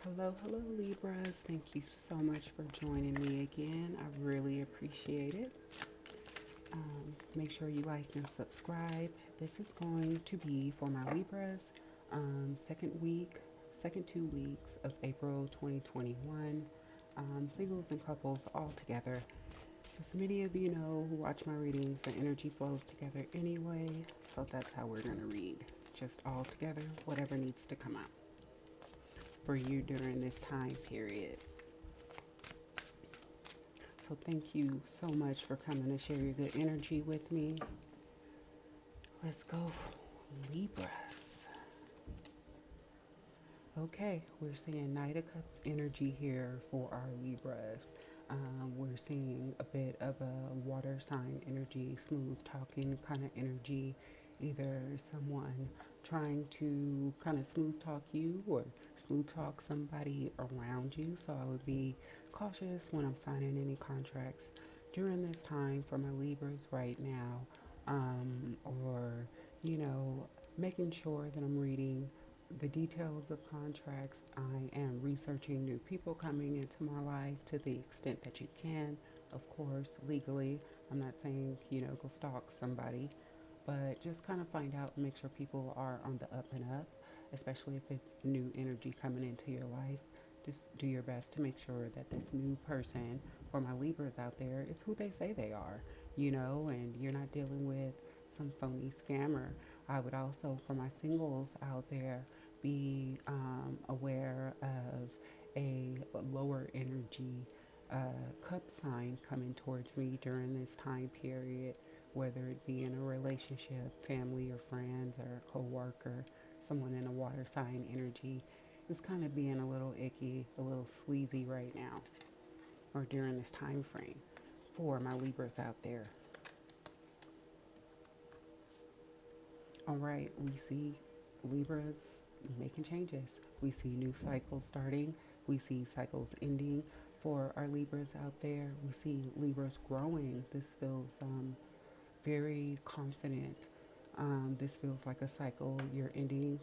Hello, Libras. Thank you so much for joining me again. I really appreciate it. Make sure you like and subscribe. This is going to be for my Libras, second week, second 2 weeks of April 2021. Singles and couples all together. As many of you know who watch my readings, the energy flows together anyway, so that's how we're going to read. Just all together, whatever needs to come out for you during this time period. So thank you so much for coming to share your good energy with me. Let's go, Libras. Okay, we're seeing Knight of Cups energy here for our Libras. We're seeing a bit of a water sign energy, smooth talking kind of energy. Either someone trying to kind of smooth talk you or smooth talk somebody around you. So I would be cautious when I'm signing any contracts during this time for my Libras right now. Or, you know, making sure that I'm reading the details of contracts. I am researching new people coming into my life to the extent that you can, of course, legally. I'm not saying, go stalk somebody, but just kind of find out and make sure people are on the up and up, especially if it's new energy coming into your life. Just do your best to make sure that this new person for my Libras out there is who they say they are, and you're not dealing with some phony scammer. I would also, for my singles out there, be aware of a lower energy cup sign coming towards me during this time period, whether it be in a relationship, family or friends or a co-worker. Someone in a water sign energy is kind of being a little icky, a little sleazy right now, or during this time frame for my Libras out there. All right, we see Libras making changes. We see new cycles starting. We see cycles ending for our Libras out there. We see Libras growing. This feels very confident. This feels like a cycle you're ending.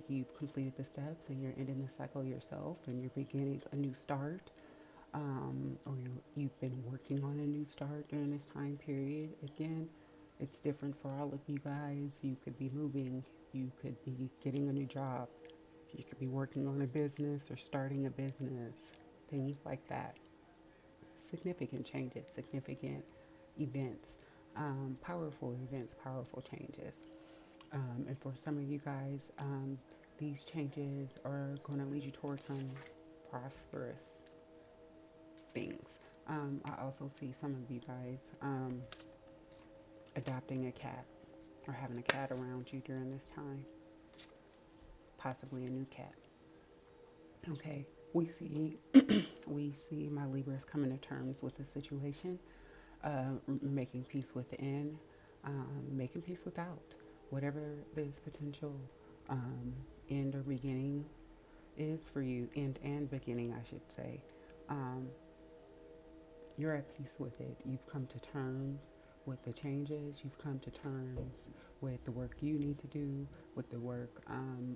You've completed the steps and you're ending the cycle yourself and you're beginning a new start. You've been working on a new start during this time period. Again, it's different for all of you guys. You could be moving, you could be getting a new job, you could be working on a business or starting a business, things like that. Significant changes, significant events, powerful events, powerful changes. And for some of you guys, these changes are going to lead you towards some prosperous things. I also see some of you guys adopting a cat or having a cat around you during this time, possibly a new cat. Okay, we see my Libras coming to terms with the situation, making peace within, making peace without. Whatever this potential end or beginning is for you, end and beginning, I should say, um, you're at peace with it. You've come to terms with the changes. You've come to terms with the work you need to do, with the work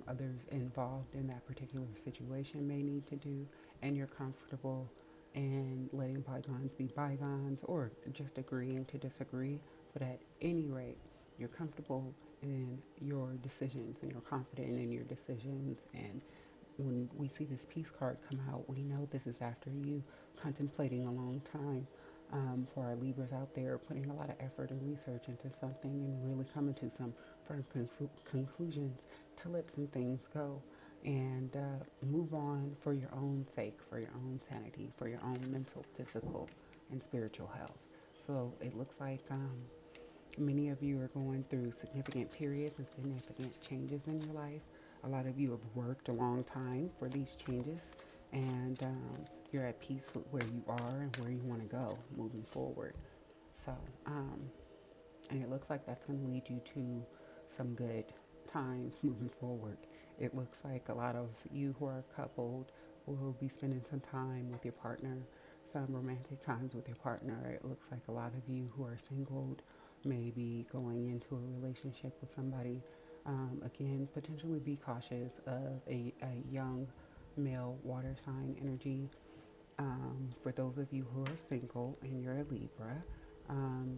others involved in that particular situation may need to do, and you're comfortable in letting bygones be bygones or just agreeing to disagree. But at any rate, you're comfortable in your decisions and you're confident in your decisions. And when we see this peace card come out, we know this is after you contemplating a long time. For our Libras out there, putting a lot of effort and research into something and really coming to some firm conclusions to let some things go and move on for your own sake, for your own sanity, for your own mental, physical, and spiritual health. So it looks like many of you are going through significant periods and significant changes in your life. A lot of you have worked a long time for these changes, and you're at peace with where you are and where you want to go moving forward. So, and it looks like that's going to lead you to some good times moving forward. It looks like a lot of you who are coupled will be spending some time with your partner, some romantic times with your partner. It looks like a lot of you who are singled may be going into a relationship with somebody. Again, potentially be cautious of a young male water sign energy. For those of you who are single and you're a Libra,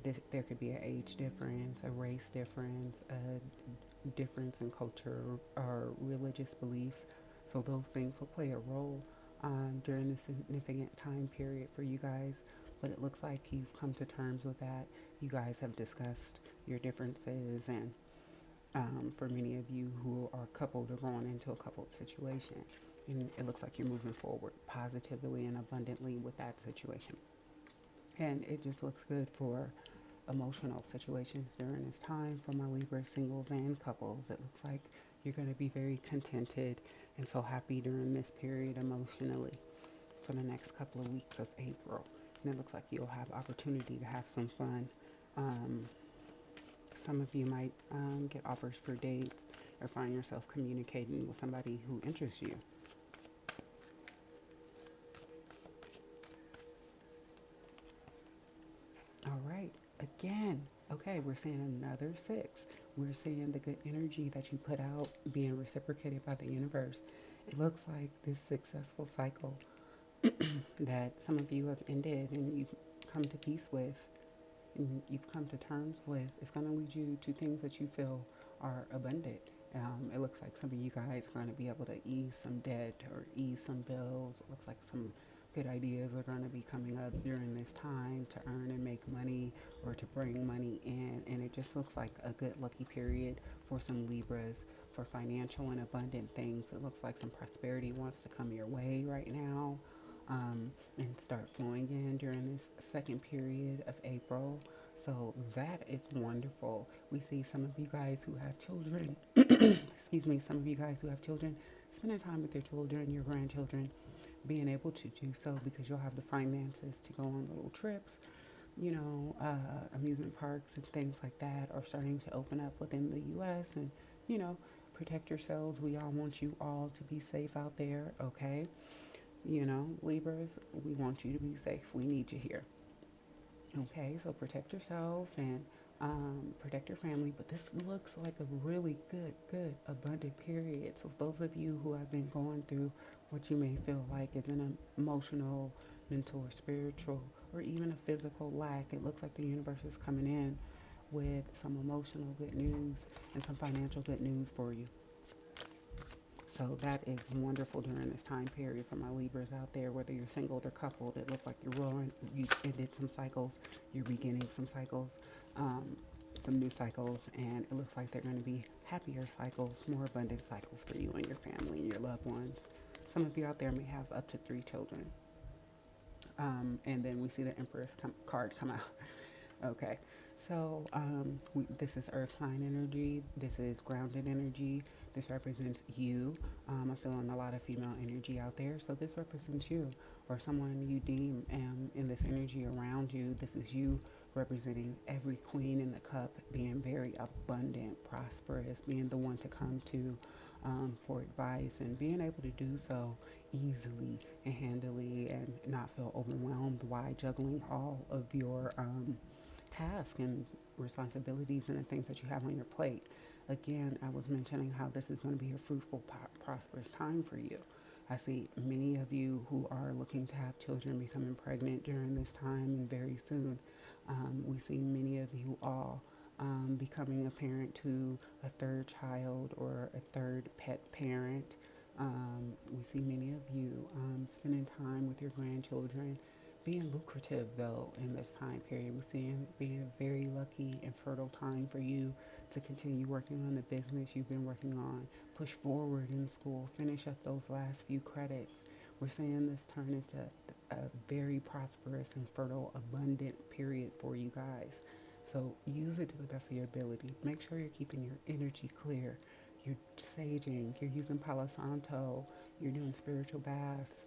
there could be an age difference, a race difference, a difference in culture or religious beliefs. So those things will play a role during this significant time period for you guys. But it looks like you've come to terms with that. You guys have discussed your differences, and for many of you who are coupled or going into a coupled situation, and it looks like you're moving forward positively and abundantly with that situation. And it just looks good for emotional situations during this time for my Libra singles and couples. It looks like you're going to be very contented and feel happy during this period emotionally for the next couple of weeks of April. And it looks like you'll have opportunity to have some fun. Um, some of you might get offers for dates or find yourself communicating with somebody who interests you. All right. Again, okay, we're seeing another six. We're seeing the good energy that you put out being reciprocated by the universe. It looks like this successful cycle that some of you have ended and you've come to peace with and you've come to terms with is going to lead you to things that you feel are abundant. It looks like some of you guys are going to be able to ease some debt or ease some bills. It looks like some good ideas are going to be coming up during this time to earn and make money or to bring money in. And it just looks like a good lucky period for some Libras for financial and abundant things. It looks like some prosperity wants to come your way right now. And start flowing in during this second period of April. So that is wonderful. We see some of you guys who have children, excuse me, some of you guys who have children, spending time with your children, your grandchildren, being able to do so because you'll have the finances to go on little trips, amusement parks and things like that are starting to open up within the U.S. and, protect yourselves. We all want you all to be safe out there, okay? Libras, we want you to be safe. We need you here. Okay, so protect yourself and protect your family. But this looks like a really good, abundant period. So those of you who have been going through what you may feel like is an emotional, mental, or spiritual, or even a physical lack, it looks like the universe is coming in with some emotional good news and some financial good news for you. So that is wonderful during this time period for my Libras out there, whether you're single or coupled. It looks like you ended some cycles, you're beginning some cycles, some new cycles, and it looks like they're going to be happier cycles, more abundant cycles for you and your family and your loved ones. Some of you out there may have up to 3 children. And then we see the Empress card come out. Okay, so this is earth sign energy. This is grounded energy. This represents you. I'm feeling a lot of female energy out there. So this represents you or someone you deem in this energy around you. This is you representing every queen in the cup, being very abundant, prosperous, being the one to come to for advice and being able to do so easily and handily and not feel overwhelmed while juggling all of your tasks and responsibilities and the things that you have on your plate. Again, I was mentioning how this is going to be a fruitful, prosperous time for you. I see many of you who are looking to have children becoming pregnant during this time and very soon. We see many of you all becoming a parent to a third child or a third pet parent. We see many of you spending time with your grandchildren, being lucrative though in this time period. We're seeing it being a very lucky and fertile time for you to continue working on the business you've been working on, push forward in school, finish up those last few credits. We're seeing this turn into a very prosperous and fertile, abundant period for you guys. So use it to the best of your ability. Make sure you're keeping your energy clear. You're saging, you're using Palo Santo, you're doing spiritual baths.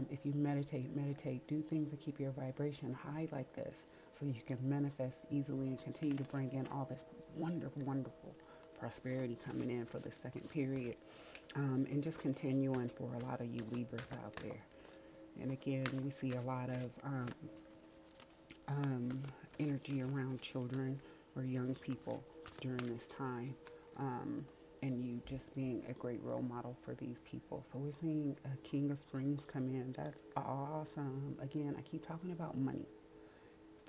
If you meditate, do things that keep your vibration high like this so you can manifest easily and continue to bring in all this wonderful prosperity coming in for the second period. And just continuing for a lot of you Libras out there. And again, we see a lot of energy around children or young people during this time. and you just being a great role model for these people. So we're seeing a King of Springs come in. That's awesome. Again, I keep talking about money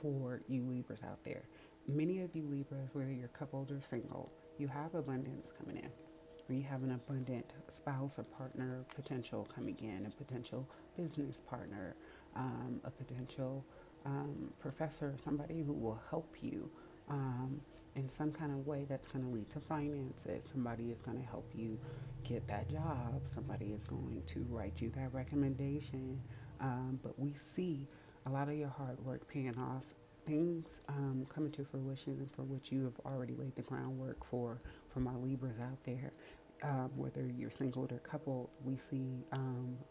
for you Libras out there. Many of you Libras, whether you're coupled or single, you have abundance coming in. Or you have an abundant spouse or partner potential coming in, a potential business partner, a potential professor, somebody who will help you in some kind of way that's going to lead to finances. Somebody is going to help you get that job. Somebody is going to write you that recommendation. But we see a lot of your hard work paying off, things coming to fruition for which you have already laid the groundwork for my Libras out there. Whether you're single or coupled, we see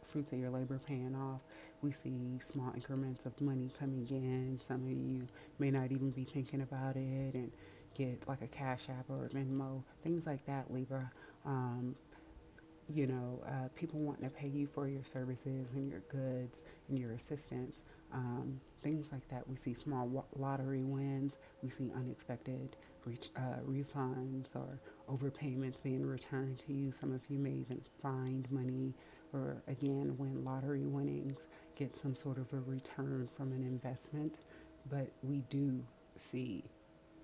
fruits of your labor paying off. We see small increments of money coming in. Some of you may not even be thinking about it and get like a Cash App or a Venmo, things like that, Libra. Um, People wanting to pay you for your services and your goods and your assistance, things like that. We see small lottery wins. We see unexpected refunds or overpayments being returned to you. Some of you may even find money or, again, win lottery winnings, get some sort of a return from an investment. But we do see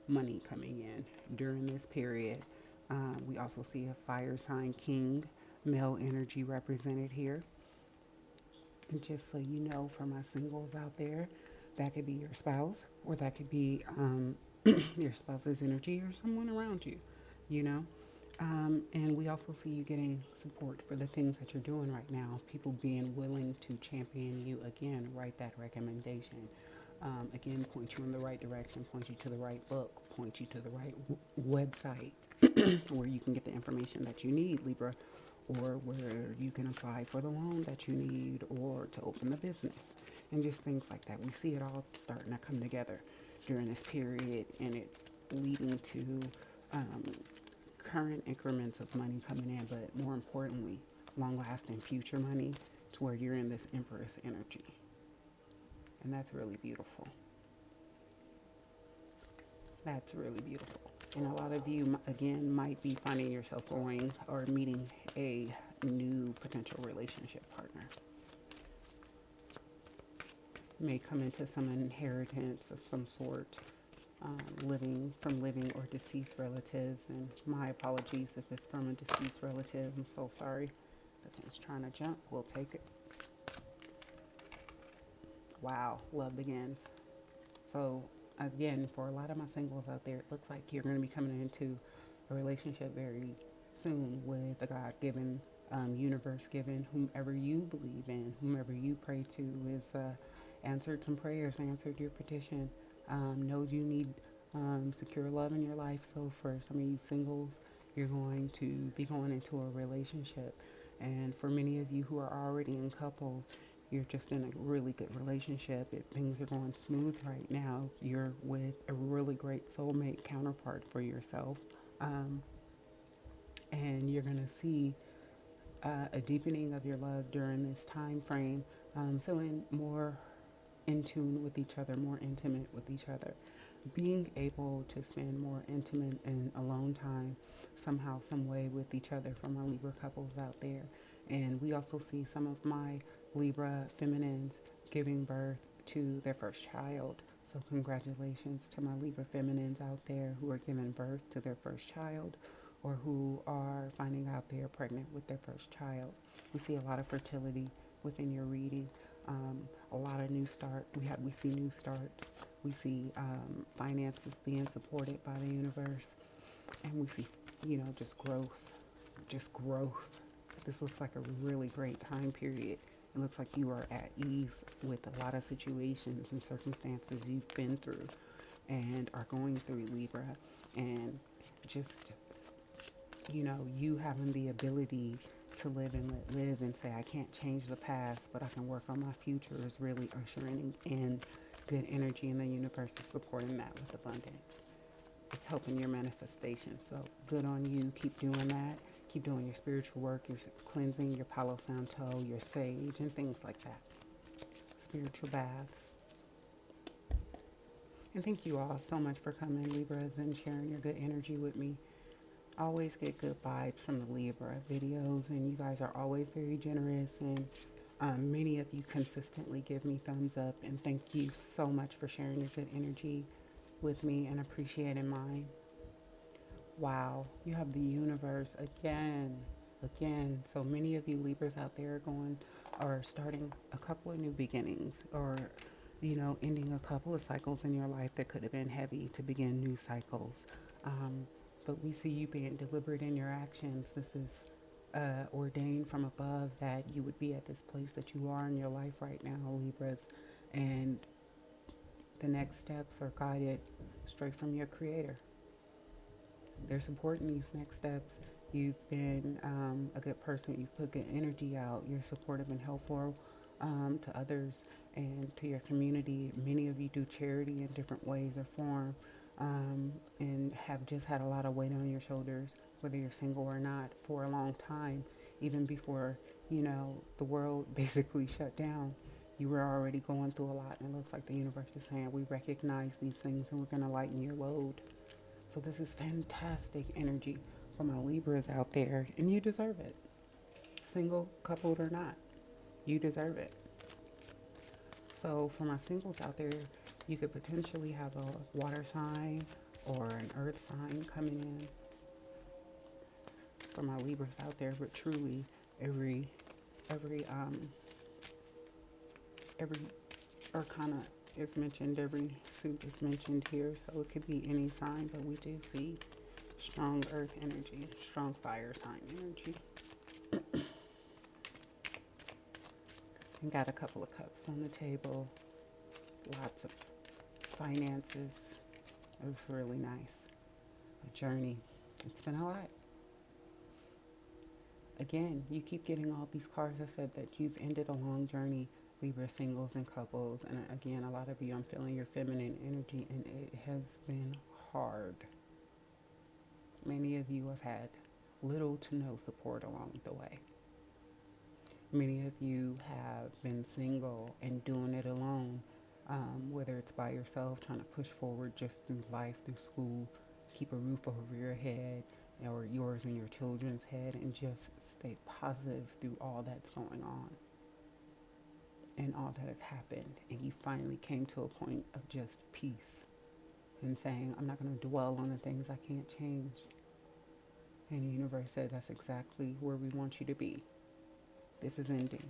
money coming in during this period. We also see a fire sign king, male energy represented here. And just so you know, for my singles out there, that could be your spouse, or that could be your spouse's energy, or someone around you, you know. And we also see you getting support for the things that you're doing right now. People being willing to champion you again, write that recommendation. Again, point you in the right direction, point you to the right book, point you to the right website where you can get the information that you need, Libra, or where you can apply for the loan that you need or to open the business and just things like that. We see it all starting to come together during this period, and it leading to current increments of money coming in, but more importantly, long-lasting future money to where you're in this Empress energy. And that's really beautiful. That's really beautiful. And a lot of you, again, might be finding yourself going or meeting a new potential relationship partner. May come into some inheritance of some sort, living or deceased relatives. And my apologies if it's from a deceased relative. I'm so sorry. This one's trying to jump. We'll take it. Wow, love begins. So again, for a lot of my singles out there, it looks like you're going to be coming into a relationship very soon with a God-given, universe-given, whomever you believe in, whomever you pray to is answered some prayers, answered your petition, knows you need secure love in your life. So for some of you singles, you're going to be going into a relationship. And for many of you who are already in couple, you're just in a really good relationship. Things are going smooth right now. You're with a really great soulmate counterpart for yourself. And you're going to see a deepening of your love during this time frame, feeling more in tune with each other, more intimate with each other, being able to spend more intimate and alone time somehow, some way with each other for my Libra couples out there. And we also see some of my Libra feminines giving birth to their first child. So congratulations to my Libra feminines out there who are giving birth to their first child, or who are finding out they are pregnant with their first child. We see a lot of fertility within your reading, a lot of new start. We see new starts. We see finances being supported by the universe, and we see, just growth. This looks like a really great time period. It looks like you are at ease with a lot of situations and circumstances you've been through and are going through, Libra. And just, you having the ability to live and let live and say, I can't change the past, but I can work on my future, is really ushering in good energy, and the universe is supporting that with abundance. It's helping your manifestation. So good on you. Keep doing that. Keep doing your spiritual work, your cleansing, your Palo Santo, your sage, and things like that. Spiritual baths. And thank you all so much for coming, Libras, and sharing your good energy with me. always get good vibes from the Libra videos, and you guys are always very generous, and many of you consistently give me thumbs up, and thank you so much for sharing your good energy with me and appreciating mine. Wow, you have the universe again, again. So many of you Libras out there are going or starting a couple of new beginnings, or ending a couple of cycles in your life that could have been heavy to begin new cycles. Um, but we see you being deliberate in your actions. This is ordained from above that you would be at this place that you are in your life right now, Libras. And the next steps are guided straight from your creator. They're supporting these next steps. You've been a good person. You've put good energy out. You're supportive and helpful to others and to your community. Many of you do charity in different ways or form, and have just had a lot of weight on your shoulders, whether you're single or not, for a long time, even before the world basically shut down. You were already going through a lot, and it looks like the universe is saying, we recognize these things and we're going to lighten your load. So this is fantastic energy for my Libras out there, and you deserve it. Single, coupled, or not, you deserve it. So for my singles out there, you could potentially have a water sign or an earth sign coming in. For my Libras out there, but truly every every arcana is mentioned, every suit is mentioned here, so it could be any sign, but we do see strong earth energy, strong fire sign energy. And got a couple of cups on the table, lots of finances. It was really nice. A journey. It's been a lot. Again, you keep getting all these cards that said that you've ended a long journey, Libra singles and couples. And again, a lot of you, I'm feeling your feminine energy, and it has been hard. Many of you have had little to no support along the way. Many of you have been single and doing it alone, whether it's by yourself, trying to push forward just through life, through school, keep a roof over your head or yours and your children's head, and just stay positive through all that's going on and all that has happened. And you finally came to a point of just peace and saying, I'm not going to dwell on the things I can't change. And the universe said, that's exactly where we want you to be. This is ending.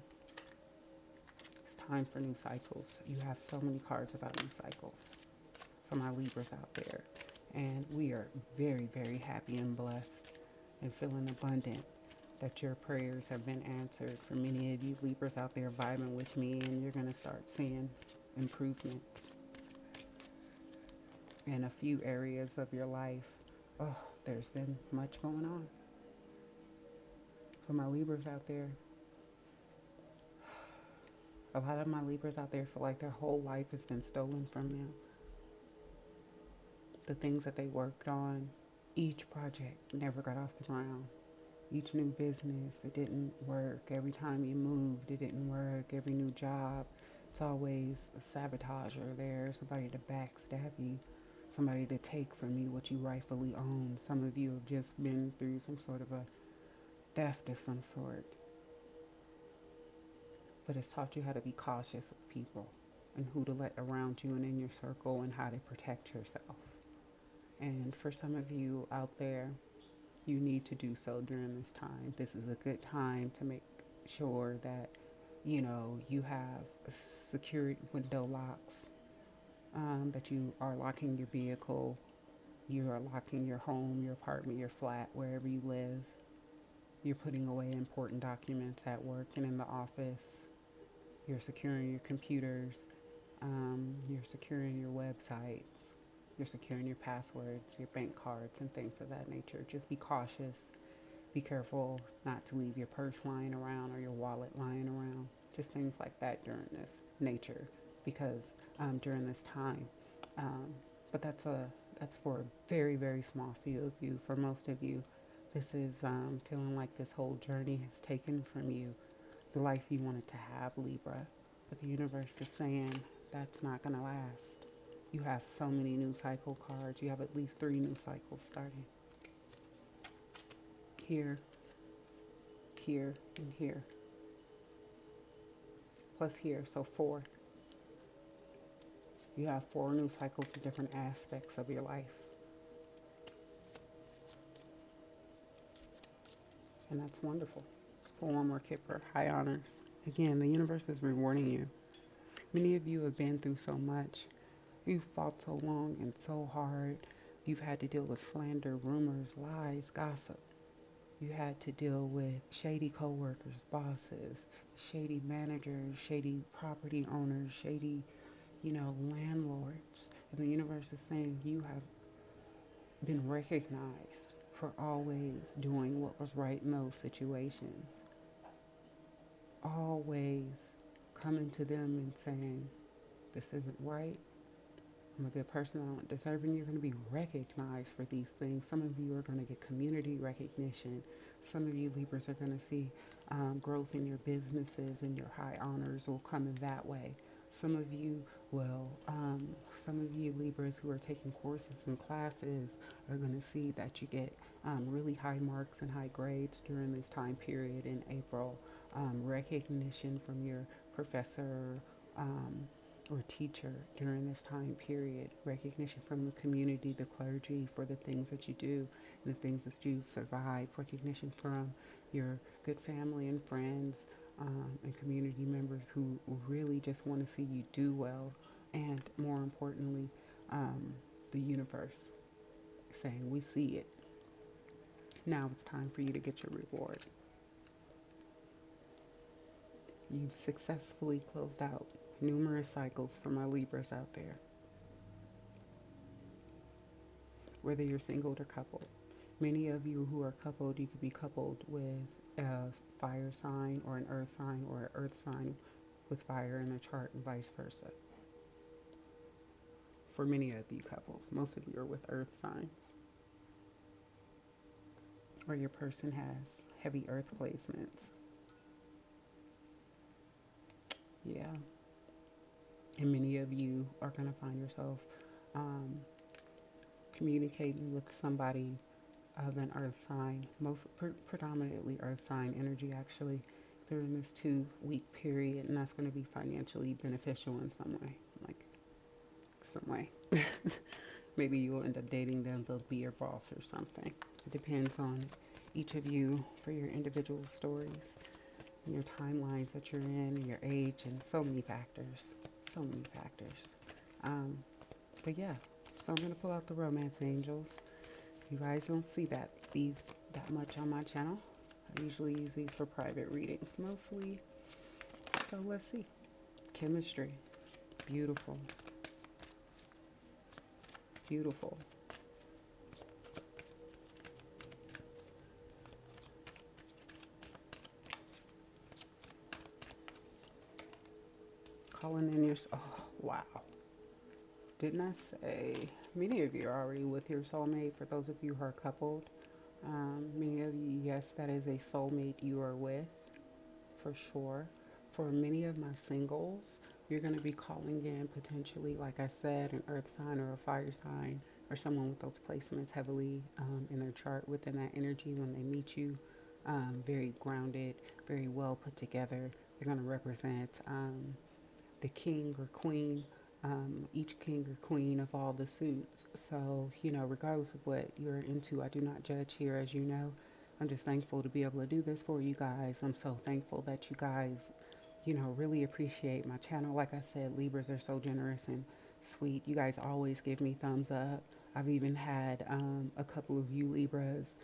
It's time for new cycles. You have so many cards about new cycles for my Libras out there. And we are very, very happy and blessed and feeling abundant that your prayers have been answered. For many of you Libras out there vibing with me, and you're going to start seeing improvements in a few areas of your life. Oh, there's been much going on. For my Libras out there, a lot of my Libras out there feel like their whole life has been stolen from them. The things that they worked on, each project never got off the ground. Each new business, it didn't work. Every time you moved, it didn't work. Every new job, it's always a sabotager there, somebody to backstab you, somebody to take from you what you rightfully own. Some of you have just been through some sort of a theft of some sort. But it's taught you how to be cautious of people and who to let around you and in your circle, and how to protect yourself. And for some of you out there, you need to do so during this time. This is a good time to make sure that you have secured window locks, that you are locking your vehicle, you are locking your home, your apartment, your flat, wherever you live. You're putting away important documents at work and in the office. You're securing your computers. You're securing your websites. You're securing your passwords, your bank cards, and things of that nature. Just be cautious. Be careful not to leave your purse lying around or your wallet lying around. Just things like that during this nature, because during this time. But that's for a very, very small few of you. For most of you, this is feeling like this whole journey has taken from you the life you wanted to have, Libra. But the universe is saying that's not going to last. You have so many new cycle cards. You have at least 3 new cycles starting. here, here, and here, plus here, so 4. You have 4 new cycles in different aspects of your life. And that's wonderful. Let's pull one more Kipper. High honors. Again, the universe is rewarding you. Many of you have been through so much. You've fought so long and so hard. You've had to deal with slander, rumors, lies, gossip. You had to deal with shady coworkers, bosses, shady managers, shady property owners, shady, landlords. And the universe is saying you have been recognized for always doing what was right in those situations. Always coming to them and saying, this isn't right. I'm a good person. I don't deserve it. You're going to be recognized for these things. Some of you are going to get community recognition. Some of you Libras are going to see growth in your businesses, and your high honors will come in that way. Some of you some of you Libras who are taking courses and classes are going to see that you get really high marks and high grades during this time period in April. Recognition from your professor, or teacher during this time period, recognition from the community, the clergy, for the things that you do and the things that you've survived, recognition from your good family and friends, and community members who really just want to see you do well, and more importantly, the universe saying, we see it. Now it's time for you to get your reward. You've successfully closed out numerous cycles for my Libras out there. Whether you're single or coupled. Many of you who are coupled, you could be coupled with a fire sign or an earth sign, or an earth sign with fire in a chart, and vice versa. For many of you couples, most of you are with earth signs. Or your person has heavy earth placements. Yeah. And many of you are going to find yourself communicating with somebody of an earth sign, most predominantly earth sign energy, actually, during this 2-week period, and that's going to be financially beneficial in some way. Maybe you'll end up dating them, they'll be your boss or something. It depends on each of you for your individual stories and your timelines that you're in, and your age, and so many factors. But yeah, so I'm going to pull out the romance angels. You guys don't see that much on my channel. I usually use these for private readings mostly. So let's see. Chemistry. Beautiful. Beautiful. Calling in your... Oh, wow. Didn't I say... Many of you are already with your soulmate. For those of you who are coupled, many of you, yes, that is a soulmate you are with, for sure. For many of my singles, you're going to be calling in potentially, like I said, an earth sign or a fire sign, or someone with those placements heavily in their chart within that energy when they meet you. Very grounded, very well put together. They're going to represent the king or queen, each king or queen of all the suits. So, regardless of what you're into, I do not judge here, as you know. I'm just thankful to be able to do this for you guys. I'm so thankful that you guys, really appreciate my channel. Like I said, Libras are so generous and sweet. You guys always give me thumbs up. I've even had a couple of you Libras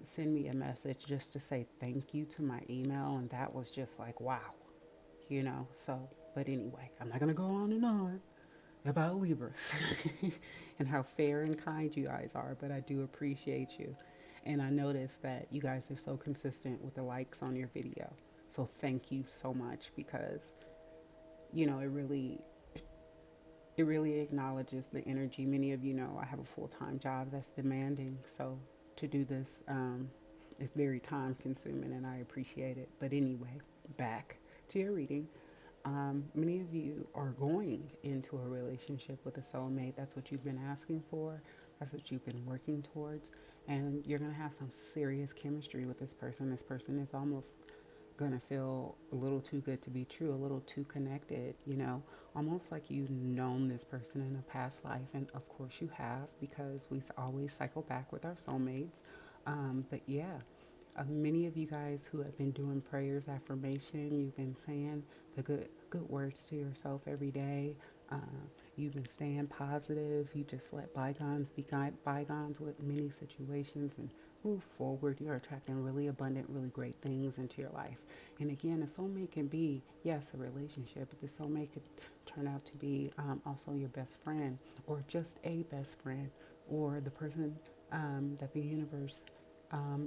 send me a message just to say thank you to my email, and that was just like, wow, so, but anyway, I'm not going to go on and on about Libras and how fair and kind you guys are, but I do appreciate you. And I noticed that you guys are so consistent with the likes on your video. So thank you so much, because, it really acknowledges the energy. Many of you know I have a full-time job that's demanding, so to do this, it's very time consuming, and I appreciate it. But anyway, back to your reading. Many of you are going into a relationship with a soulmate. That's what you've been asking for. That's what you've been working towards. And you're going to have some serious chemistry with this person. This person is almost gonna feel a little too good to be true, a little too connected, almost like you've known this person in a past life. And of course you have, because we always cycle back with our soulmates. But yeah, many of you guys who have been doing prayers, affirmation, you've been saying the good words to yourself every day. Uh, you've been staying positive. You just let bygones be bygones with many situations and move forward. You're attracting really abundant, really great things into your life. And again, a soulmate can be, yes, a relationship, but the soulmate could turn out to be also your best friend, or just a best friend, or the person that the universe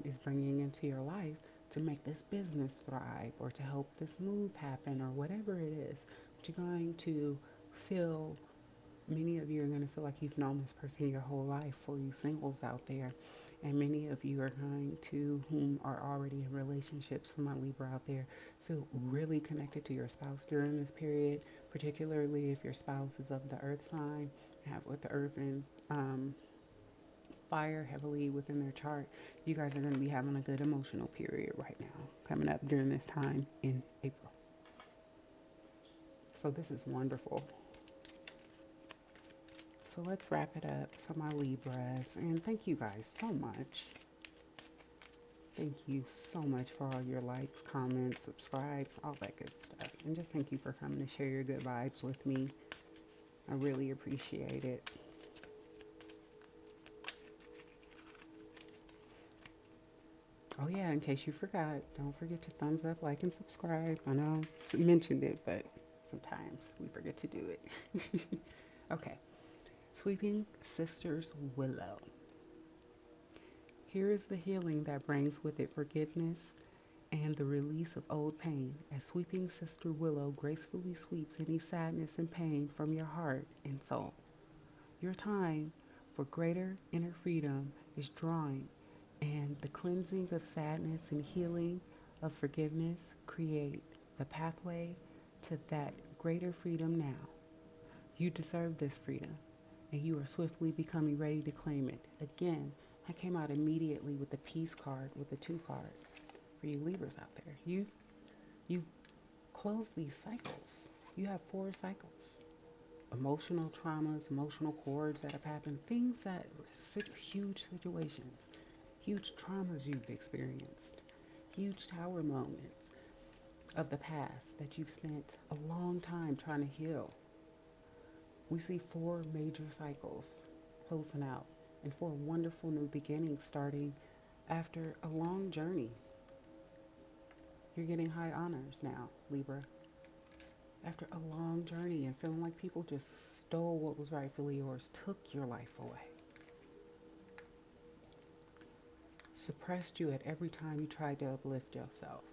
is bringing into your life to make this business thrive, or to help this move happen, or whatever it is. But you're going to feel, many of you are going to feel like you've known this person your whole life, for you singles out there. And many of you are going to, whom are already in relationships, for my Libra out there, feel really connected to your spouse during this period, particularly if your spouse is of the earth sign, have with the earth and fire heavily within their chart. You guys are going to be having a good emotional period right now, coming up during this time in April. So this is wonderful. So let's wrap it up for my Libras. And thank you guys so much. Thank you so much for all your likes, comments, subscribes, all that good stuff. And just thank you for coming to share your good vibes with me. I really appreciate it. Oh yeah, in case you forgot, don't forget to thumbs up, like, and subscribe. I know I mentioned it, but sometimes we forget to do it. Okay. Sweeping Sisters Willow. Here is the healing that brings with it forgiveness and the release of old pain, as Sweeping Sister Willow gracefully sweeps any sadness and pain from your heart and soul. Your time for greater inner freedom is drawing, and the cleansing of sadness and healing of forgiveness create the pathway to that greater freedom now. You deserve this freedom, and you are swiftly becoming ready to claim it. Again, I came out immediately with the Peace card, with the 2 card for you Libras out there. You've closed these cycles. You have 4 cycles. Emotional traumas, emotional cords that have happened, things that huge situations, huge traumas you've experienced, huge tower moments of the past that you've spent a long time trying to heal. We see 4 major cycles closing out, and 4 wonderful new beginnings starting after a long journey. You're getting high honors now, Libra. After a long journey and feeling like people just stole what was rightfully yours, took your life away, suppressed you at every time you tried to uplift yourself.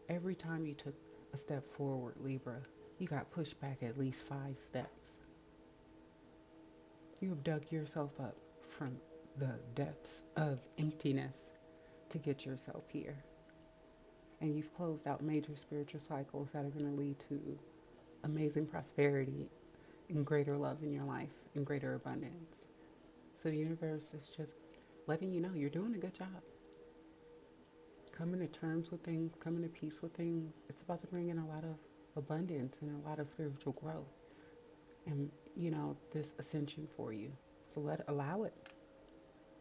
Every time you took a step forward, Libra, you got pushed back at least 5 steps. You have dug yourself up from the depths of emptiness to get yourself here. And you've closed out major spiritual cycles that are going to lead to amazing prosperity and greater love in your life and greater abundance. So the universe is just letting you know you're doing a good job. Coming to terms with things, coming to peace with things, it's about to bring in a lot of abundance and a lot of spiritual growth. And, this ascension for you. So allow it.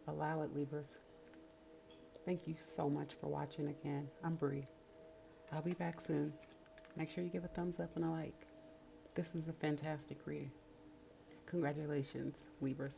Allow it, Libras. Thank you so much for watching again. I'm Bri. I'll be back soon. Make sure you give a thumbs up and a like. This is a fantastic reading. Congratulations, Libras.